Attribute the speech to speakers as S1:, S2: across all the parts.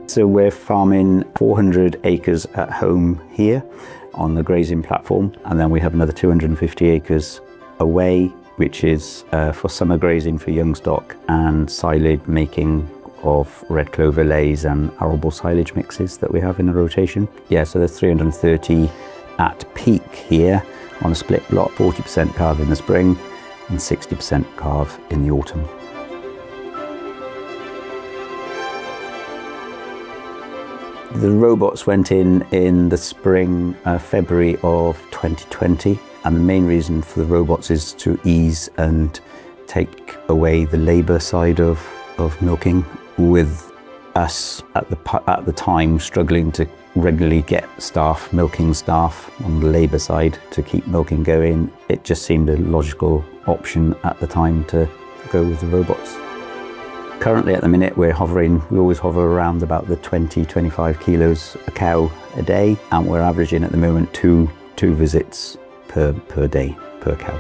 S1: So we're farming 400 acres at home here on the grazing platform, and then we have another 250 acres away, which is for summer grazing for young stock and silage making of red clover lays and arable silage mixes that we have in a rotation. Yeah, so there's 330 at peak here on a split block, 40% calve in the spring and 60% calve in the autumn. The robots went in the spring, February of 2020, and the main reason for the robots is to ease and take away the labour side of milking, with us at the time struggling to regularly get staff, milking staff on the labour side to keep milking going. It just seemed a logical option at the time to go with the robots. Currently at the minute we always hover around about the 20-25 kilos a cow a day, and we're averaging at the moment two visits per day per cow.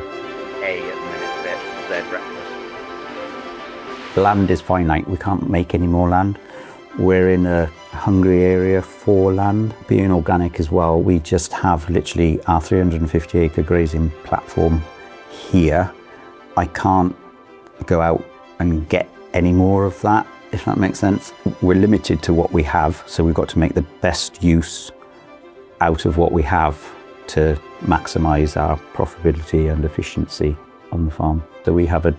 S2: Their breakfast.
S1: Land is finite, we can't make any more land. We're in a hungry area for land. Being organic as well, we just have literally our 350 acre grazing platform here. I can't go out and get any more of that, if that makes sense. We're limited to what we have, so we've got to make the best use out of what we have to maximise our profitability and efficiency on the farm. So we have a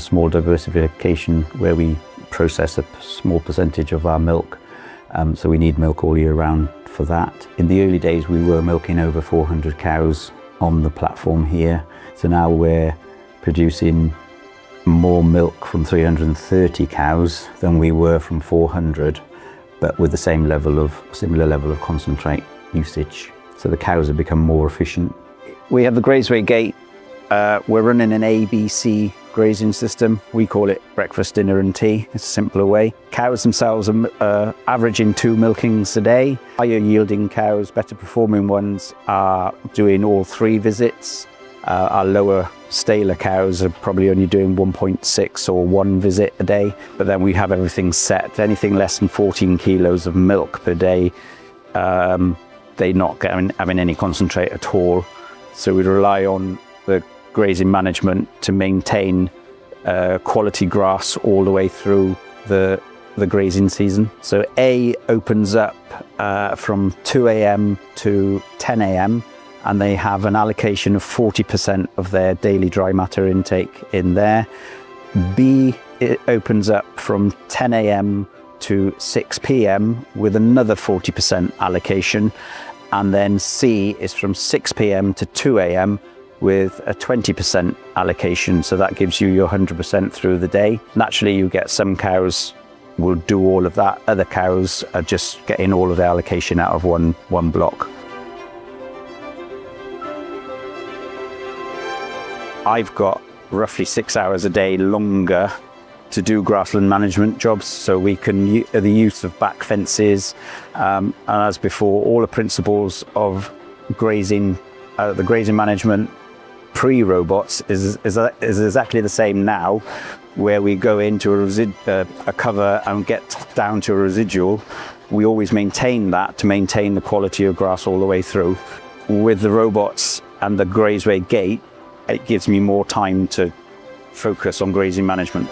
S1: small diversification where we process a small percentage of our milk, so we need milk all year round for that. In the early days we were milking over 400 cows on the platform here, so now we're producing more milk from 330 cows than we were from 400, but with the similar level of concentrate usage. So the cows have become more efficient. We have the Grazeway gate. We're running an ABC grazing system. We call it breakfast, dinner and tea. It's a simpler way. Cows themselves are averaging 2 milkings a day. Higher yielding cows, better performing ones, are doing all 3 visits. Our lower staler cows are probably only doing 1.6 or 1 visit a day, but then we have everything set. Anything less than 14 kilos of milk per day, they're not having any concentrate at all. So we rely on the grazing management to maintain quality grass all the way through the grazing season. So A opens up from 2 a.m. to 10 a.m. and they have an allocation of 40% of their daily dry matter intake in there. B, it opens up from 10 a.m. to 6 p.m. with another 40% allocation. And then C is from 6 p.m. to 2 a.m. with a 20% allocation. So that gives you your 100% through the day. Naturally, you get some cows will do all of that. Other cows are just getting all of their allocation out of one block. I've got roughly 6 hours a day longer to do grassland management jobs, so we can the use of back fences, and as before, all the principles of grazing, the grazing management pre-robots is exactly the same now, where we go into a cover and get down to a residual. We always maintain that to maintain the quality of grass all the way through. With the robots and the Grazeway gate, it gives me more time to focus on grazing management.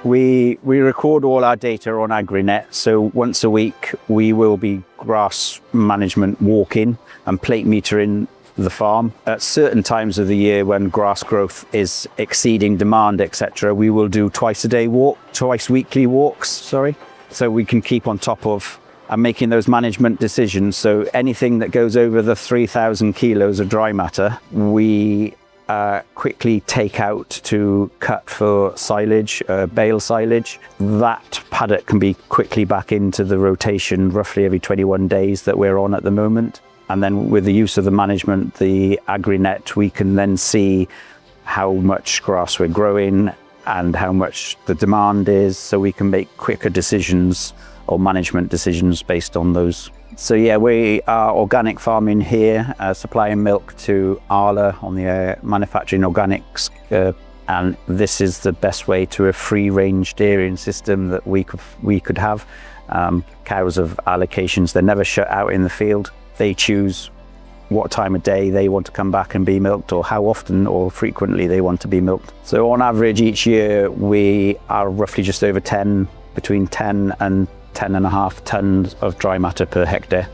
S1: We record all our data on AgriNet, so once a week we will be grass management walking and plate metering the farm. At certain times of the year when grass growth is exceeding demand, etc., we will do twice weekly walks, so we can keep on top of and making those management decisions. So anything that goes over the 3,000 kilos of dry matter, we quickly take out to cut for silage, bale silage. That paddock can be quickly back into the rotation roughly every 21 days that we're on at the moment. And then with the use of the management, the AgriNet, we can then see how much grass we're growing and how much the demand is, so we can make quicker decisions or management decisions based on those. So yeah, we are organic farming here, supplying milk to Arla on the manufacturing organics And this is the best way to a free-range dairying system that we could have. Cows have allocations, they're never shut out in the field. They choose what time of day they want to come back and be milked, or how often or frequently they want to be milked. So on average each year we are roughly just over between 10 and 10.5 tons of dry matter per hectare.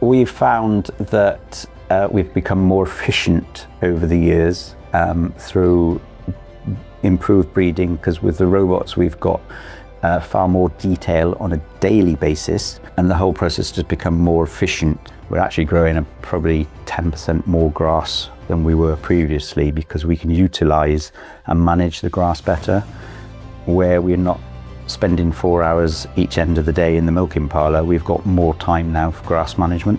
S1: We've found that we've become more efficient over the years through improved breeding, because with the robots we've got far more detail on a daily basis, and the whole process has become more efficient. We're actually growing probably 10% more grass than we were previously, because we can utilise and manage the grass better, where we're not spending 4 hours each end of the day in the milking parlour. We've got more time now for grass management.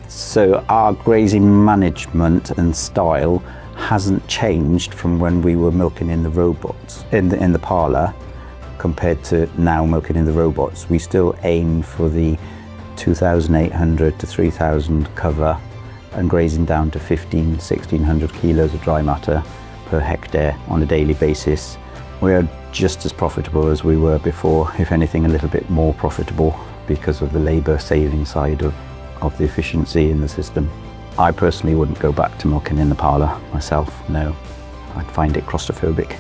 S1: So our grazing management and style hasn't changed from when we were milking in the robots, in the parlour, compared to now milking in the robots. We still aim for the 2,800 to 3,000 cover and grazing down to 1,600 kilos of dry matter per hectare on a daily basis. We're just as profitable as we were before, if anything a little bit more profitable, because of the labour saving side of the efficiency in the system. I personally wouldn't go back to milking in the parlour myself, no. I'd find it claustrophobic.